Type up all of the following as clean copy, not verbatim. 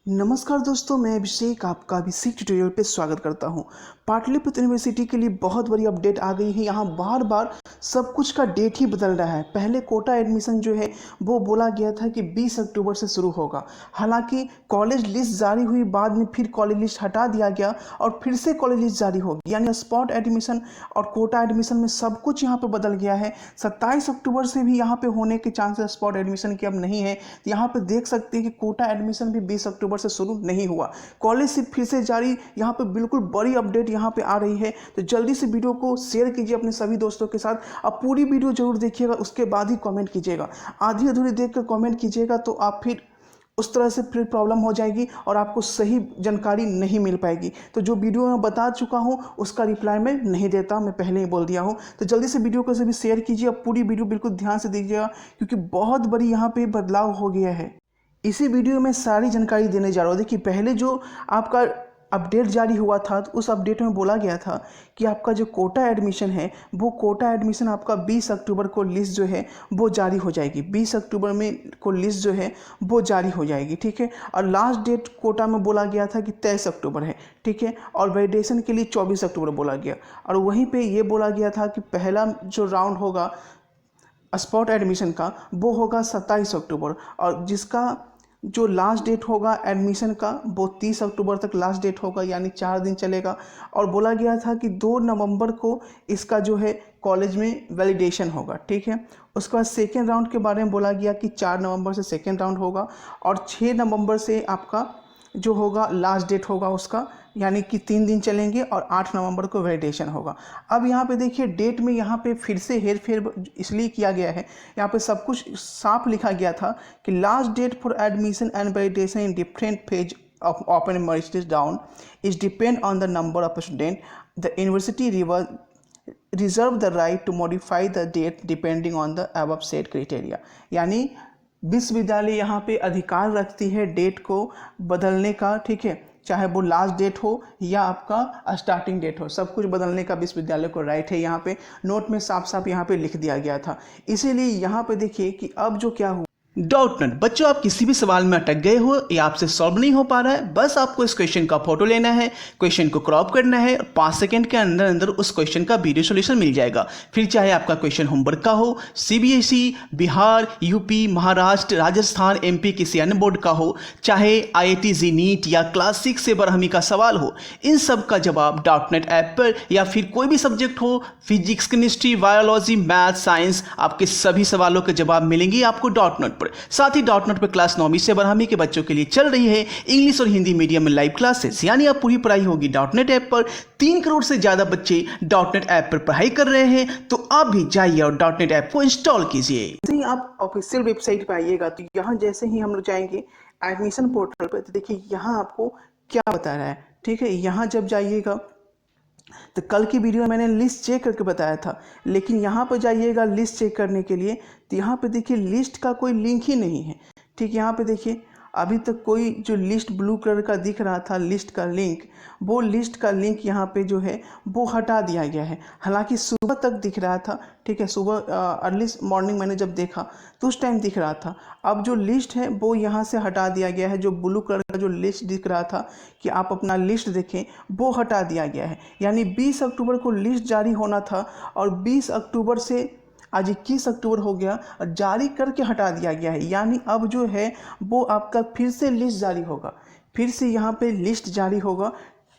नमस्कार दोस्तों, मैं अभिषेक आपका अभिषेक ट्यूटोरियल पे स्वागत करता हूं। पाटलिपुत्र यूनिवर्सिटी के लिए बहुत बड़ी अपडेट आ गई है। यहां बार बार सब कुछ का डेट ही बदल रहा है। पहले कोटा एडमिशन जो है वो बोला गया था कि 20 अक्टूबर से शुरू होगा। हालांकि कॉलेज लिस्ट जारी हुई, बाद में फिर कॉलेज लिस्ट हटा दिया गया और फिर से कॉलेज लिस्ट जारी होगी। यानी स्पॉट एडमिशन और कोटा एडमिशन में सब कुछ यहाँ पर बदल गया है। 27 अक्टूबर से भी यहाँ पे होने के चांसेस स्पॉट एडमिशन के अब नहीं है। यहाँ पे देख सकते हैं कि कोटा एडमिशन भी 20 अक्टूबर से शुरू नहीं हुआ। कॉलेज से फिर से जारी, यहाँ पे बिल्कुल बड़ी अपडेट यहाँ पे आ रही है। तो जल्दी से वीडियो को शेयर कीजिए अपने सभी दोस्तों के साथ। अब पूरी वीडियो जरूर देखिएगा, उसके बाद ही कमेंट कीजिएगा। आधी अधूरी देख कर कमेंट कीजिएगा तो आप फिर उस तरह से फिर प्रॉब्लम हो जाएगी और आपको सही जानकारी नहीं मिल पाएगी। तो जो वीडियो मैं बता चुका हूँ उसका रिप्लाई मैं नहीं देता, मैं पहले ही बोल दिया हूँ। तो जल्दी से वीडियो को सभी शेयर कीजिए। अब पूरी वीडियो बिल्कुल ध्यान से देखिएगा क्योंकि बहुत बड़ी यहाँ पे बदलाव हो गया है। इसी वीडियो में सारी जानकारी देने जा रहा हूँ। देखिए, पहले जो आपका अपडेट जारी हुआ था तो उस अपडेट में बोला गया था कि आपका जो कोटा एडमिशन है वो कोटा एडमिशन आपका 20 अक्टूबर को लिस्ट जो है वो जारी हो जाएगी। 20 अक्टूबर में को लिस्ट जो है वो जारी हो जाएगी, ठीक है। और लास्ट डेट कोटा में बोला गया था कि 23 अक्टूबर है, ठीक है। और वैलिडेशन के लिए 24 अक्टूबर बोला गया। और वहीं पर ये बोला गया था कि पहला जो राउंड होगा स्पॉट एडमिशन का वो होगा 27 अक्टूबर और जिसका जो लास्ट डेट होगा एडमिशन का वो 30 अक्टूबर तक लास्ट डेट होगा, यानी 4 दिन चलेगा। और बोला गया था कि 2 नवंबर को इसका जो है कॉलेज में वैलिडेशन होगा, ठीक है। उसके बाद सेकेंड राउंड के बारे में बोला गया कि 4 नवंबर से सेकेंड राउंड होगा और 6 नवंबर से आपका जो होगा लास्ट डेट होगा उसका, यानी कि 3 दिन चलेंगे और 8 नवंबर को वैलिडेशन होगा। अब यहाँ पे देखिए डेट में यहाँ पे फिर से हेर फेर इसलिए किया गया है। यहाँ पे सब कुछ साफ लिखा गया था कि last date for admission and validation in different phase of open merit list down is depend on the number of student. The university reserve the right to modify the date depending on the above set criteria. यानी विश्वविद्यालय यहाँ पे अधिकार रखती है date को बदलने का, ठीक है। चाहे वो लास्ट डेट हो या आपका स्टार्टिंग डेट हो, सब कुछ बदलने का विश्वविद्यालय को राइट है। यहाँ पे नोट में साफ साफ यहाँ पे लिख दिया गया था। इसीलिए यहाँ पे देखिए कि अब जो क्या हुआ। डाउटनट बच्चों, आप किसी भी सवाल में अटक गए हो या आपसे सॉल्व नहीं हो पा रहा है, बस आपको इस क्वेश्चन का फोटो लेना है, क्वेश्चन को क्रॉप करना है और 5 सेकंड के अंदर अंदर उस क्वेश्चन का वीडियो सॉल्यूशन मिल जाएगा। फिर चाहे आपका क्वेश्चन होमवर्क का हो, CBSE, Bihar, UP, Maharashtra, Rajasthan, MP किसी अन्य बोर्ड का हो, चाहे आईआईटी जी नीट या क्लास 6 से बरहमी का सवाल हो, इन सब का जवाब डाउटनट ऐप पर, या फिर कोई भी सब्जेक्ट हो, physics, chemistry, biology, math, science, आपके सभी सवालों के जवाब मिलेंगे आपको डाउटनट पर। साथ ही डाउटनट पर क्लास 9वीं से 12वीं के बच्चों के लिए चल रही है इंग्लिश और हिंदी मीडियम में लाइव क्लासेस, यानी आप पूरी पढ़ाई होगी डाउटनट ऐप पर। 3 करोड़ से ज्यादा बच्चे डाउटनट ऐप पर पढ़ाई कर रहे हैं, तो आप भी जाइए और डाउटनट ऐप को इंस्टॉल कीजिए। जैसे ही आप ऑफिशियल वेबसाइट पर आइएगा तो यहाँ जैसे ही हम लोग जाएंगे एडमिशन पोर्टल पर, तो देखिए यहाँ आपको क्या बता रहा है, ठीक है। यहाँ जब जाइएगा तो कल की वीडियो में मैंने लिस्ट चेक करके बताया था, लेकिन यहाँ पर जाइएगा लिस्ट चेक करने के लिए तो यहाँ पे देखिए लिस्ट का कोई लिंक ही नहीं है, ठीक। यहाँ पे देखिए अभी तक कोई जो लिस्ट ब्लू कलर का दिख रहा था लिस्ट का लिंक, वो लिस्ट का लिंक यहाँ पे जो है वो हटा दिया गया है। हालांकि सुबह तक दिख रहा था, ठीक है। सुबह अर्ली मॉर्निंग मैंने जब देखा तो उस टाइम दिख रहा था। अब जो लिस्ट है वो यहाँ से हटा दिया गया है। जो ब्लू कलर का जो लिस्ट दिख रहा था कि आप अपना लिस्ट देखें, वो हटा दिया गया है। यानी 20 अक्टूबर को लिस्ट जारी होना था और 20 अक्टूबर से आज 21 अक्टूबर हो गया और जारी करके हटा दिया गया है। यानी अब जो है वो आपका फिर से लिस्ट जारी होगा, फिर से यहाँ पे लिस्ट जारी होगा।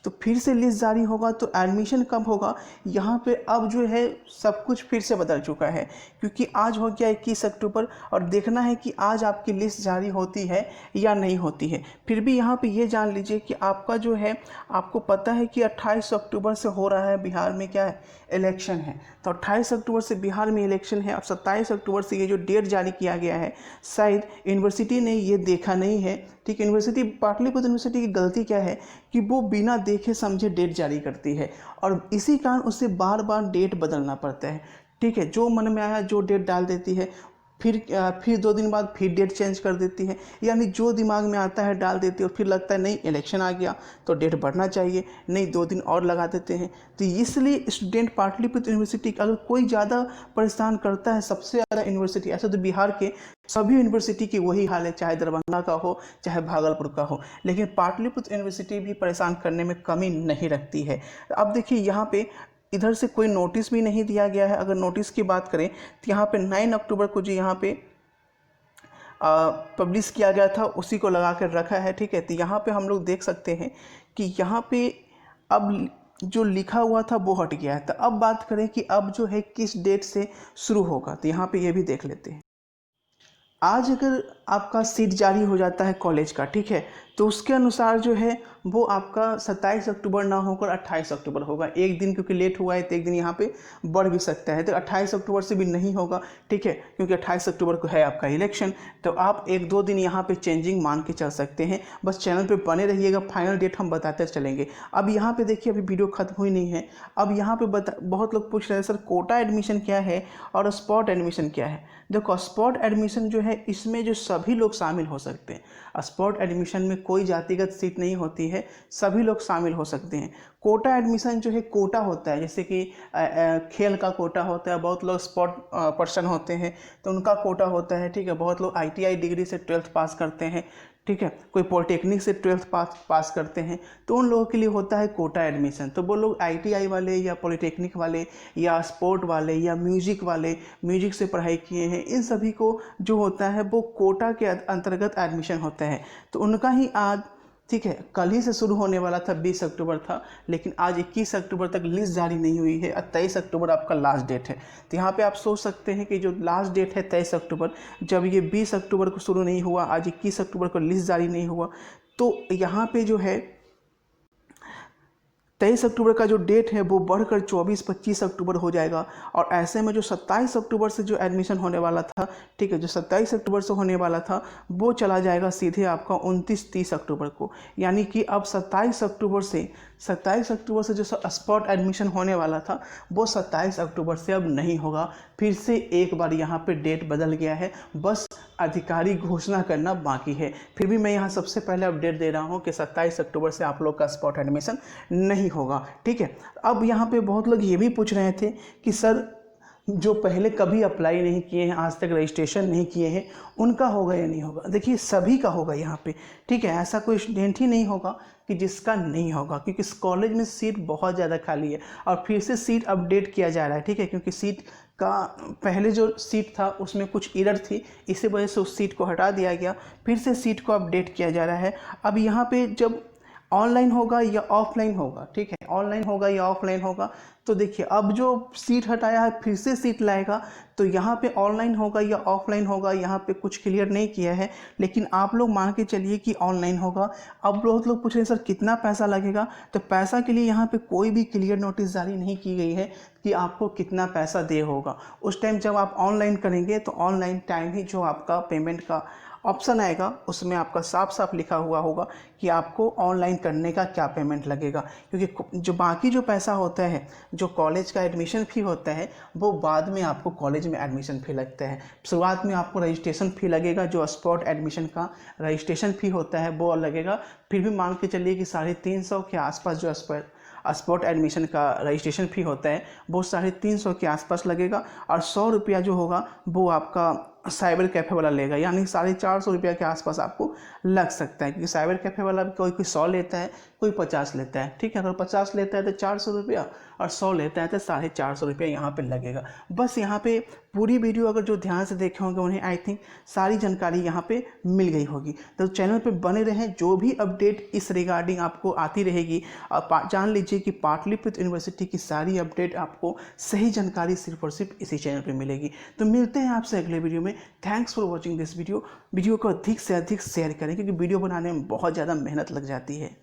तो फिर से लिस्ट जारी होगा तो एडमिशन कब होगा, यहाँ पे अब जो है सब कुछ फिर से बदल चुका है क्योंकि आज हो गया 21 अक्टूबर और देखना है कि आज आपकी लिस्ट जारी होती है या नहीं होती है। फिर भी यहाँ पे ये जान लीजिए कि आपका जो है, आपको पता है कि 28 अक्टूबर से हो रहा है बिहार में क्या है, इलेक्शन है। तो 28 अक्टूबर से बिहार में इलेक्शन है और 27 अक्टूबर से ये जो डेट जारी किया गया है, शायद यूनिवर्सिटी ने ये देखा नहीं है, ठीक। यूनिवर्सिटी, पाटलिपुत्र यूनिवर्सिटी की गलती क्या है कि वो बिना देखे समझे डेट जारी करती है और इसी कारण उसे बार बार डेट बदलना पड़ता है, ठीक है। जो मन में आया जो डेट डाल देती है। फिर 2 दिन बाद फिर डेट चेंज कर देती है। यानी जो दिमाग में आता है डाल देती है और फिर लगता है नहीं इलेक्शन आ गया तो डेट बढ़ना चाहिए, नहीं 2 दिन और लगा देते हैं। तो इसलिए स्टूडेंट पाटलिपुत्र यूनिवर्सिटी अगर कोई ज़्यादा परेशान करता है, सबसे ज़्यादा यूनिवर्सिटी ऐसा तो बिहार के सभी यूनिवर्सिटी की वही हाल है, चाहे दरभंगा का हो चाहे भागलपुर का हो, लेकिन पाटलिपुत्र यूनिवर्सिटी भी परेशान करने में कमी नहीं रखती है। अब देखिए यहाँ पे इधर से कोई नोटिस भी नहीं दिया गया है। अगर नोटिस की बात करें तो यहाँ पे 9 अक्टूबर को जो यहाँ पे पब्लिश किया गया था उसी को लगा कर रखा है, ठीक है। तो यहाँ पे हम लोग देख सकते हैं कि यहाँ पे अब जो लिखा हुआ था वो हट गया है। तो अब बात करें कि अब जो है किस डेट से शुरू होगा, तो यहाँ पे ये भी देख लेते हैं। आज अगर आपका सीट जारी हो जाता है कॉलेज का, ठीक है, तो उसके अनुसार जो है वो आपका 27 अक्टूबर ना होकर 28 अक्टूबर होगा। एक दिन क्योंकि लेट हुआ है तो एक दिन यहाँ पे बढ़ भी सकता है, तो 28 अक्टूबर से भी नहीं होगा, ठीक है, क्योंकि 28 अक्टूबर को है आपका इलेक्शन। तो आप 1-2 दिन यहाँ पे चेंजिंग मान के चल सकते हैं। बस चैनल पे बने रहिएगा, फाइनल डेट हम बताते चलेंगे। अब यहाँ पे देखिए अभी वीडियो खत्म हुई नहीं है। अब यहाँ पे बहुत लोग पूछ रहे हैं सर कोटा एडमिशन क्या है और स्पॉट एडमिशन क्या है। देखो स्पॉट एडमिशन जो है इसमें जो सभी लोग शामिल हो सकते हैं। स्पॉट एडमिशन में कोई जातिगत सीट नहीं होती है, सभी लोग शामिल हो सकते हैं। कोटा एडमिशन जो है कोटा होता है, जैसे कि खेल का कोटा होता है, बहुत लोग स्पॉट पर्सन होते हैं तो उनका कोटा होता है, ठीक है। बहुत लोग ITI डिग्री से 12th पास करते हैं, ठीक है, कोई पॉलिटेक्निक से 12th पास करते हैं, तो उन लोगों के लिए होता है कोटा एडमिशन। तो वो लोग ITI वाले या पॉलिटेक्निक वाले या स्पोर्ट वाले या म्यूजिक वाले, म्यूजिक से पढ़ाई किए हैं, इन सभी को जो होता है वो कोटा के अंतर्गत एडमिशन होता है। तो उनका ही आज, ठीक है, कल ही से शुरू होने वाला था, 20 अक्टूबर था, लेकिन आज 21 अक्टूबर तक लिस्ट जारी नहीं हुई है। 23 अक्टूबर आपका लास्ट डेट है। तो यहाँ पे आप सोच सकते हैं कि जो लास्ट डेट है 23 अक्टूबर, जब ये 20 अक्टूबर को शुरू नहीं हुआ, आज 21 अक्टूबर को लिस्ट जारी नहीं हुआ, तो यहाँ पे जो है 23 अक्टूबर का जो डेट है वो बढ़कर 24-25 अक्टूबर हो जाएगा। और ऐसे में जो 27 अक्टूबर से जो एडमिशन होने वाला था, ठीक है, जो 27 अक्टूबर से होने वाला था वो चला जाएगा सीधे आपका 29-30 अक्टूबर को। यानी कि अब 27 अक्टूबर से जो स्पॉट एडमिशन होने वाला था वो 27 अक्टूबर से अब नहीं होगा। फिर से एक बार यहाँ पे डेट बदल गया है, बस आधिकारिक घोषणा करना बाकी है। फिर भी मैं यहाँ सबसे पहले अपडेट दे रहा हूँ कि 27 अक्टूबर से आप लोग का स्पॉट एडमिशन नहीं होगा, ठीक है। अब यहाँ पे बहुत लोग ये भी पूछ रहे थे कि सर जो पहले कभी अप्लाई नहीं किए हैं, आज तक रजिस्ट्रेशन नहीं किए हैं, उनका होगा या नहीं होगा। देखिए सभी का होगा यहाँ पे, ठीक है, ऐसा कोई स्टूडेंट ही नहीं होगा कि जिसका नहीं होगा, क्योंकि इस कॉलेज में सीट बहुत ज़्यादा खाली है और फिर से सीट अपडेट किया जा रहा है, ठीक है, क्योंकि सीट का पहले जो सीट था उसमें कुछ एरर थी, इसी वजह से उस सीट को हटा दिया गया, फिर से सीट को अपडेट किया जा रहा है। अब यहाँ पे जब ऑनलाइन होगा या ऑफलाइन होगा, ठीक है, ऑनलाइन होगा या ऑफलाइन होगा, तो देखिए अब जो सीट हटाया है फिर से सीट लाएगा, तो यहाँ पे ऑनलाइन होगा या ऑफलाइन होगा यहाँ पे कुछ क्लियर नहीं किया है, लेकिन आप लोग मान के चलिए कि ऑनलाइन होगा। अब बहुत लोग पूछ रहे हैं सर कितना पैसा लगेगा, तो पैसा के लिए यहाँ पे कोई भी क्लियर नोटिस जारी नहीं की गई है कि आपको कितना पैसा दे होगा। उस टाइम जब आप ऑनलाइन करेंगे तो ऑनलाइन टाइम ही जो आपका पेमेंट का ऑप्शन आएगा उसमें आपका साफ साफ लिखा हुआ होगा कि आपको ऑनलाइन करने का क्या पेमेंट लगेगा, क्योंकि जो बाकी जो पैसा होता है, जो कॉलेज का एडमिशन फ़ी होता है, वो बाद में आपको कॉलेज में एडमिशन फ़ी लगता है। शुरुआत में आपको रजिस्ट्रेशन फ़ी लगेगा, जो स्पॉट एडमिशन का रजिस्ट्रेशन फ़ी होता है वो लगेगा। फिर भी मान के चलिए कि 350 के आसपास जो स्पॉट एडमिशन का रजिस्ट्रेशन फ़ी होता है वो 350 के आसपास लगेगा, और 100 रुपया जो होगा वो आपका साइबर कैफ़े वाला लेगा, यानी 450 रुपया के आसपास आपको लग सकता है, क्योंकि साइबर कैफ़े वाला कोई 100 लेता है, कोई 50 लेता है, ठीक है। अगर 50 लेता है तो 400 रुपया और 100 लेता है तो 450 रुपया यहाँ पे लगेगा। बस यहाँ पे पूरी वीडियो अगर जो ध्यान से देखे होंगे उन्हें आई थिंक सारी जानकारी यहाँ पे मिल गई होगी। तो चैनल पे बने रहें, जो भी अपडेट इस रिगार्डिंग आपको आती रहेगी, जान लीजिए कि पाटलिपुत्र यूनिवर्सिटी की सारी अपडेट आपको सही जानकारी सिर्फ और सिर्फ इसी चैनल पर मिलेगी। तो मिलते हैं आपसे अगले वीडियो में। Thanks for watching this video को अधिक से अधिक शेयर करें, क्योंकि वीडियो बनाने में बहुत ज़्यादा मेहनत लग जाती है।